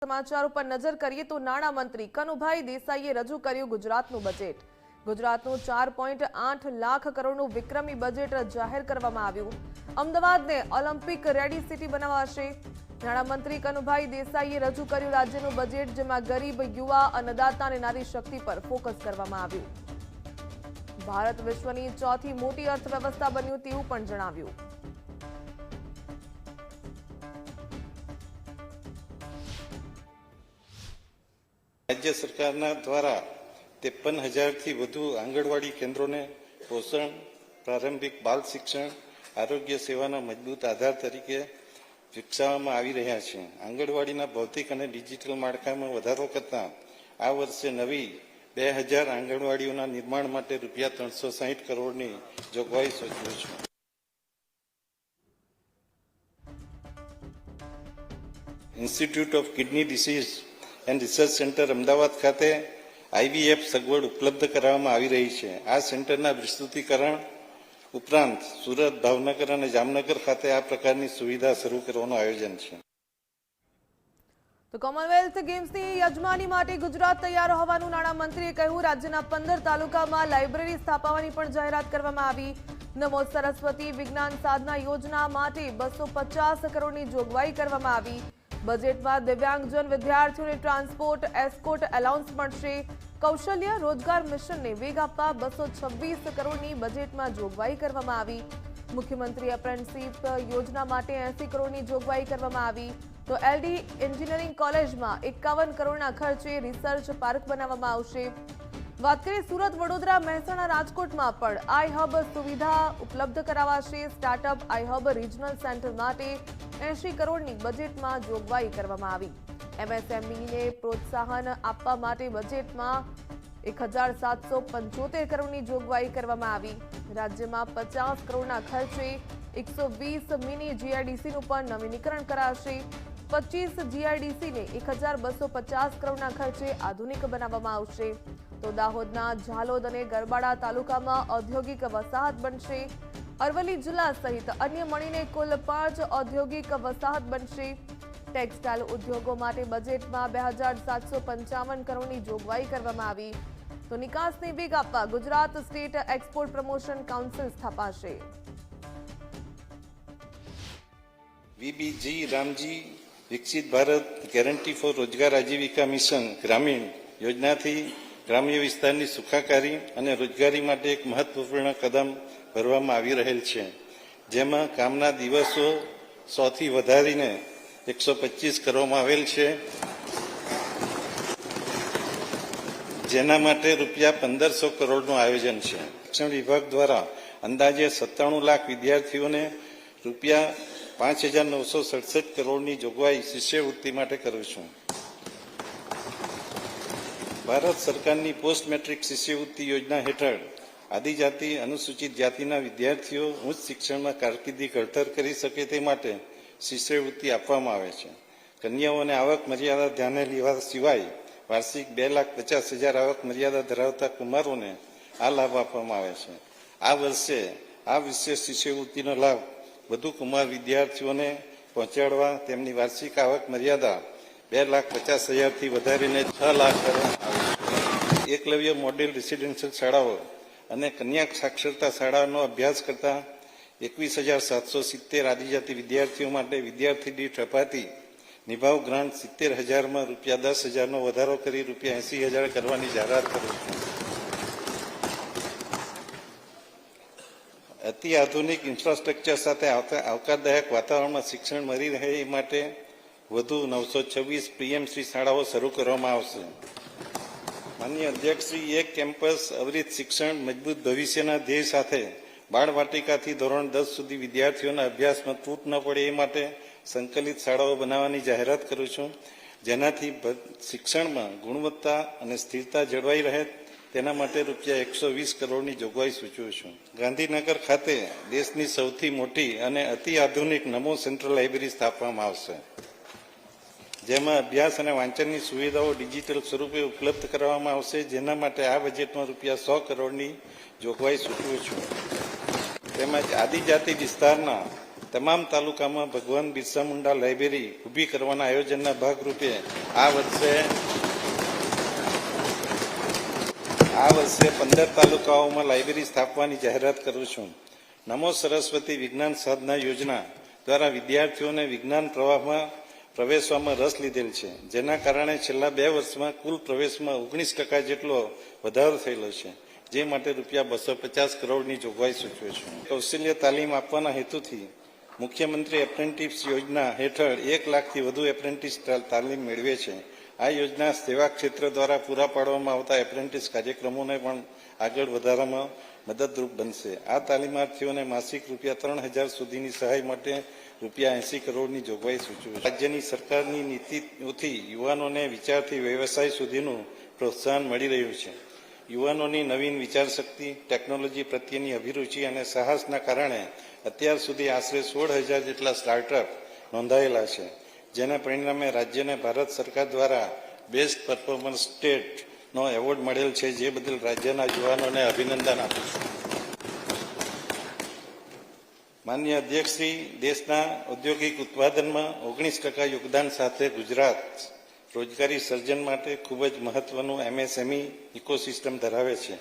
સમાચાર ઉપર નજર કરીએ તો નાણાં મંત્રી કનુભાઈ દેસાઈએ રજૂ કર્યું ગુજરાતનું બજેટ. ગુજરાતનું 4.8 લાખ કરોડનું વિક્રમી બજેટ જાહેર કરવામાં આવ્યું. અમદાવાદને ઓલિમ્પિક રેડી સિટી બનાવાશે. નાણામંત્રી કનુભાઈ દેસાઈએ રજૂ કર્યું રાજ્યનું બજેટ, જેમાં ગરીબ, યુવા, અન્નદાતા અને નારી શક્તિ પર ફોકસ કરવામાં આવ્યું. ભારત વિશ્વની ચોથી મોટી અર્થવ્યવસ્થા બન્યું તેવું પણ જણાવ્યું. રાજ્ય સરકારના દ્વારા 53,000થી વધુ આંગણવાડી કેન્દ્રોને પોષણ, પ્રારંભિક બાલ શિક્ષણ, આરોગ્ય સેવાના મજબૂત આધાર તરીકે વિકસાવવામાં આવી રહ્યા છે. આંગણવાડીના ભૌતિક અને ડિજિટલ માળખામાં વધારો કરતા આ વર્ષે નવી 2,000 આંગણવાડીઓના નિર્માણ માટે રૂપિયા 360 કરોડની જોગવાઈ સૂચવી છે. Institute of kidney disease and research centre Ahmedabad ખાતે IVF સગવડ ઉપલબ્ધ કરાવવામાં આવી રહી છે. આ સેન્ટરના વિસ્તૃતીકરણ ઉપરાંત સુરત, ભાવનગર અને જામનગર ખાતે આ પ્રકારની સુવિધા શરૂ કરવાનું આયોજન છે. તો કોમનવેલ્થ ગેમ્સની યજમાની માટે ગુજરાત તૈયાર હોવાનું નાણામંત્રીએ કહ્યું. રાજ્યના 15 તાલુકામાં લાઇબ્રેરી સ્થાપવાની પણ જાહેરાત કરવામાં આવી. નમો સરસ્વતી વિજ્ઞાન સાધના યોજના માટે 250 કરોડની જોગવાઈ કરવામાં આવી. બજેટમાં દિવ્યાંગજન વિદ્યાર્થીઓને ટ્રાન્સપોર્ટ એસ્કોર્ટ એલાઉન્સ મળશે. કૌશલ્ય રોજગાર મિશનને વેગ આપવા 226 કરોડની બજેટમાં જોગવાઈ કરવામાં આવી. મુખ્યમંત્રી એપ્રેન્ટિસશીપ યોજના માટે 80 કરોડની જોગવાઈ કરવામાં આવી. તો LD એન્જિનિયરિંગ કોલેજમાં 51 કરોડના ખર્ચે રિસર્ચ પાર્ક બનાવવામાં આવશે. વાત કરીએ સુરત, વડોદરા, મહેસાણા, રાજકોટમાં પણ આઈ હબ સુવિધા ઉપલબ્ધ કરાવાશે. સ્ટાર્ટઅપ આઈ હબ રિજનલ સેન્ટર માટે 80 કરોડની બજેટમાં જોગવાઈ કરવામાં આવી. MSMEને પ્રોત્સાહન આપવા માટે બજેટમાં 1,775 કરોડની જોગવાઈ કરવામાં આવી. રાજ્યમાં 50 કરોડના ખર્ચે 120 મિની GIDCનું પણ નવીનીકરણ કરાશે. 25 GIDCને 1,250 કરોડના ખર્ચે આધુનિક બનાવવામાં આવશે. તો દાહોદના ઝાલોદ અને ગરબાડા તાલુકામાં ઔદ્યોગિક વસાહત બનશે. અરવલ્લી જિલ્લા સહિત અન્ય મળીને કુલ 5 ઔદ્યોગિક વસાહત બનશે. ટેક્સટાઇલ ઉદ્યોગો માટે બજેટમાં 2,755 કરોડની જોગવાઈ કરવામાં આવી. તો નિકાસને વેગ આપવા Gujarat state export promotion council સ્થાપાશે. VBG રામજી વિકસિત ભારત ગેરંટી ફોર રોજગાર આજીવિકા મિશન ગ્રામીણ યોજનાથી ગ્રામ્ય વિસ્તારની સુખાકારી અને રોજગારી માટે એક મહત્વપૂર્ણ કદમ ભરવામાં આવી રહેલ છે. જેમાં કામના દિવસો 100થી વધારીને 125 કરવામાં આવેલ છે. જેના માટે રૂપિયા 1,500 કરોડનું આયોજન છે. શિક્ષણ વિભાગ દ્વારા અંદાજે 97 લાખ વિદ્યાર્થીઓને રૂપિયા 5,967 કરોડની જોગવાઈ શિષ્યવૃત્તિ માટે કરું છું. ભારત સરકારની પોસ્ટ મેટ્રિક શિષ્યવૃત્તિ યોજના હેઠળ આદિજાતિ અનુસૂચિત જાતિના વિદ્યાર્થીઓ ઉચ્ચ શિક્ષણમાં કારકિર્દી ઘડતર કરી શકે તે માટે શિષ્યવૃત્તિ આપવામાં આવે છે. કન્યાઓને આવક મર્યાદા ધ્યાને લેવા સિવાય વાર્ષિક 2,50,000 આવક મર્યાદા ધરાવતા કુમારોને આ લાભ આપવામાં આવે છે. આ વર્ષે આ વિશેષ શિષ્યવૃત્તિનો લાભ વધુ કુમાર વિદ્યાર્થીઓને પહોંચાડવા તેમની વાર્ષિક આવક મર્યાદા 2,50,000થી વધારીને 6 લાખ કરવામાં આવે છે. એકલવ્ય મોડેલ રેસિડેન્શિયલ શાળાઓ અને કન્યા સાક્ષરતા શાળાનો અભ્યાસ કરતા 21,770 આદિજાતિ વિદ્યાર્થીઓ માટે વિદ્યાર્થી દીઠ અપાતી નિભાવ ગ્રાન્ટ 70,000માં રૂપિયા 10,000નો વધારો કરી રૂપિયા 80,000 કરવાની જાહેરાત કરું છું. અતિ આધુનિક ઇન્ફ્રાસ્ટ્રક્ચર સાથે આવકારદાયક વાતાવરણમાં શિક્ષણ મળી રહે એ માટે વધુ 926 PMશ્રી શાળાઓ શરૂ કરવામાં આવશે. માનનીય અધ્યક્ષશ્રી, એક કેમ્પસ અવિરત શિક્ષણ મજબૂત ભવિષ્યના ધ્યેય સાથે બાળવાટિકાથી ધોરણ 10 સુધી વિદ્યાર્થીઓના અભ્યાસમાં તૂટ ન પડે એ માટે સંકલિત શાળાઓ બનાવવાની જાહેરાત કરું છું. જેનાથી શિક્ષણમાં ગુણવત્તા અને સ્થિરતા જળવાઈ રહે તેના માટે રૂપિયા 120 કરોડની જોગવાઈ સૂચવું છું. ગાંધીનગર ખાતે દેશની સૌથી મોટી અને અતિ આધુનિક નમો સેન્ટ્રલ લાઇબ્રેરી સ્થાપવામાં આવશે. જેમાં અભ્યાસ અને વાંચનની સુવિધાઓ ડિજિટલ સ્વરૂપે ઉપલબ્ધ કરવામાં આવશે. જેના માટે આ બજેટમાં રૂપિયા 100 કરોડની જોગવાઈ સૂચવું છું. તેમજ આદિજાતિ વિસ્તારના તમામ તાલુકામાં ભગવાન બિરસા મુંડા લાઇબ્રેરી ઊભી કરવાના આયોજનના ભાગરૂપે આ વર્ષે 15 તાલુકાઓમાં લાઇબ્રેરી સ્થાપવાની જાહેરાત કરું છું. નમો સરસ્વતી વિજ્ઞાન સાધના યોજના દ્વારા વિદ્યાર્થીઓને વિજ્ઞાન પ્રવાહમાં પ્રવેશવામાં રસ લીધેલ છે, જેના કારણે છેલ્લા 2 વર્ષમાં કુલ પ્રવેશમાં 19% જેટલો વધારો થયેલો છે, જે માટે રૂપિયા 250 કરોડની જોગવાઈ સૂચવે છે. કૌશલ્ય તાલીમ આપવાના હેતુથી મુખ્યમંત્રી એપ્રેન્ટિસ યોજના હેઠળ 1 લાખથી વધુ એપ્રેન્ટિસ તાલીમ મેળવે છે. આ યોજના સેવા ક્ષેત્ર દ્વારા પૂરા પાડવામાં આવતા એપ્રેન્ટિસ કાર્યક્રમોને પણ આગળ વધારવામાં મદદરૂપ બનશે. આ તાલીમાર્થીઓને માસિક રૂપિયા 3000 સુધીની સહાય માટે રૂપિયા 80 કરોડની જોગવાઈ સૂચવે છે. રાજ્યની સરકારની નીતિઓથી યુવાનોને વિચારથી વ્યવસાય સુધીનું પ્રોત્સાહન મળી રહ્યું છે. યુવાનોની નવીન વિચારશક્તિ, ટેકનોલોજી પ્રત્યેની અભિરુચિ અને સાહસના કારણે અત્યાર સુધી આશરે 16,000 જેટલા સ્ટાર્ટઅપ નોંધાયેલા છે, જેના પરિણામે રાજ્યને ભારત સરકાર દ્વારા બેસ્ટ પરફોર્મન્સ સ્ટેટનો એવોર્ડ મળેલ છે, જે બદલ રાજ્યના યુવાનોને અભિનંદન આપું છું. માનનીય અધ્યક્ષશ્રી, દેશના ઔદ્યોગિક ઉત્પાદનમાં 19% યોગદાન સાથે ગુજરાત રોજગારી સર્જન માટે ખૂબ જ મહત્વનું એમએસએમઈ ઇકોસિસ્ટમ ધરાવે છે.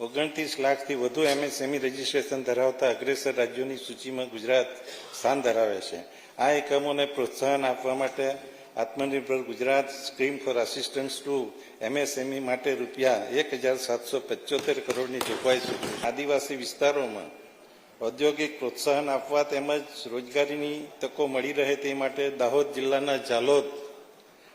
29 લાખથી વધુ એમએસએમઈ રજીસ્ટ્રેશન ધરાવતા અગ્રેસર રાજ્યોની સૂચિમાં ગુજરાત સ્થાન ધરાવે છે. આ એકમોને પ્રોત્સાહન આપવા માટે Aatmanirbhar Gujarat scheme for assistance to MSME માટે રૂપિયા 1,775 કરોડની જોગવાઈ સૂચવે છે. આદિવાસી વિસ્તારોમાં ઔદ્યોગિક પ્રોત્સાહન આપવા તેમજ રોજગારીની તકો મળી રહે તે માટે દાહોદ જિલ્લાના ઝાલોદ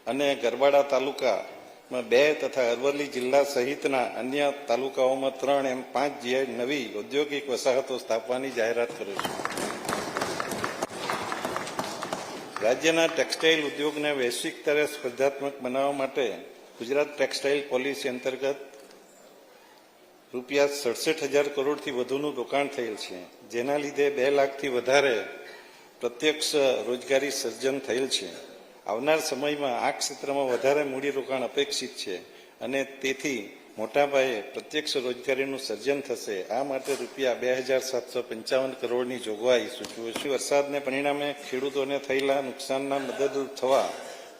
અને ગરબાડા તાલુકામાં 2 તથા અરવલ્લી જિલ્લા સહિતના અન્ય તાલુકાઓમાં 3 એમ 5 નવી ઔદ્યોગિક વસાહતો સ્થાપવાની જાહેરાત કરું છું. રાજ્યના ટેક્સટાઇલ ઉદ્યોગને વૈશ્વિક સ્તરે સ્પર્ધાત્મક બનાવવા માટે ગુજરાત ટેક્સટાઇલ પોલિસી અંતર્ગત રૂપિયા 67,000 કરોડથી વધુનું રોકાણ થયેલ છે, જેના લીધે 2 લાખથી વધારે પ્રત્યક્ષ રોજગારી સર્જન થયેલ છે. આવનાર સમયમાં આ ક્ષેત્રમાં વધારે મૂડીરોકાણ અપેક્ષિત છે અને તેથી મોટા પાયે પ્રત્યક્ષ રોજગારીનું સર્જન થશે. આ માટે રૂપિયા 2,755 કરોડની જોગવાઈ સૂચવે છે. વરસાદને પરિણામે ખેડૂતોને થયેલા નુકસાનના મદદરૂપ થવા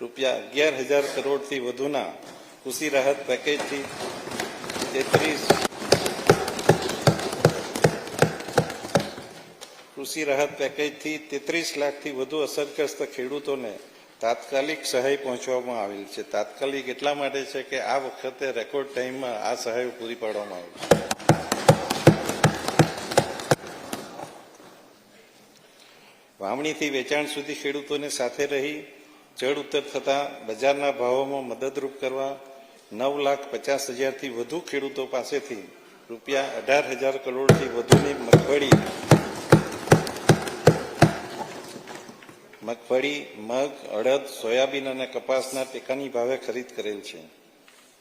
રૂપિયા 11,000 કરોડથી વધુના કૃષિ રાહત પેકેજથી 33 લાખથી વધુ અસરગ્રસ્ત ખેડૂતોને તાત્કાલિક સહાય પહોંચવામાં આવેલ છે. તાત્કાલિક એટલા માટે છે કે આ વખતે રેકોર્ડ ટાઈમમાં આ સહાય પૂરી પાડવામાં આવી છે. વાવણીથી વેચાણ સુધી ખેડૂતોને સાથે રહી ચડ ઉતર થતા બજારના ભાવોમાં મદદરૂપ કરવા 9,50,000થી વધુ ખેડૂતો પાસેથી રૂપિયા 18,000 કરોડથી વધુની મગફળી, મગ, અડદ, સોયાબીન અને કપાસના ટેકાની ભાવે ખરીદ કરેલ છે.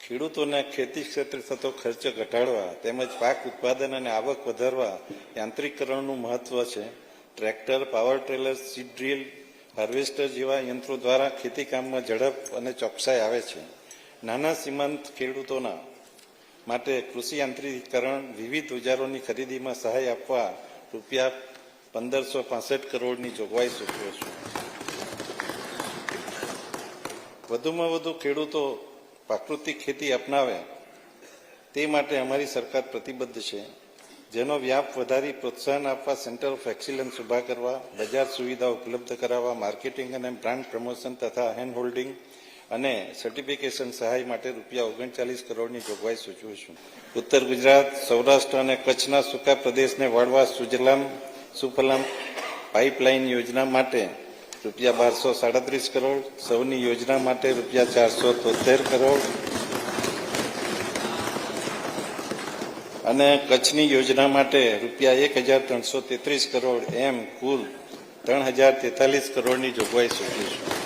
ખેડૂતોને ખેતી ક્ષેત્રે થતો ખર્ચ ઘટાડવા તેમજ પાક ઉત્પાદન અને આવક વધારવા યાંત્રિકીકરણનું મહત્વ છે. Tractor, power trailer, seed drill, harvester જેવા યંત્રો દ્વારા ખેતીકામમાં ઝડપ અને ચોકસાઈ આવે છે. નાના સીમાંત ખેડૂતોના માટે કૃષિ યાંત્રિકીકરણ, વિવિધ ઓજારોની ખરીદીમાં સહાય આપવા રૂપિયા 1,565 કરોડની જોગવાઈ સૂચવે છે. વધુમાં વધુ ખેડૂતો પ્રાકૃતિક ખેતી અપનાવે તે માટે અમારી સરકાર પ્રતિબદ્ધ છે, જેનો વ્યાપ વધારી પ્રોત્સાહન આપવા સેન્ટર ઓફ એક્સિલન્સ ઊભા કરવા, બજાર સુવિધા ઉપલબ્ધ કરાવવા, માર્કેટિંગ અને બ્રાન્ડ પ્રમોશન તથા હેન્ડ હોલ્ડિંગ અને સર્ટિફિકેશન સહાય માટે રૂપિયા 39 કરોડની જોગવાઈ સૂચવું છું. ઉત્તર ગુજરાત, સૌરાષ્ટ્ર અને કચ્છના સૂકા પ્રદેશને વાળવા સુફલામ પાઇપલાઇન યોજના માટે રૂપિયા 1237 કરોડ, સૌની યોજના માટે રૂપિયા 473 કરોડ અને કચ્છની યોજના માટે રૂપિયા 1,333 કરોડ એમ કુલ 3,043 કરોડની જોગવાઈ સૂચવી છું.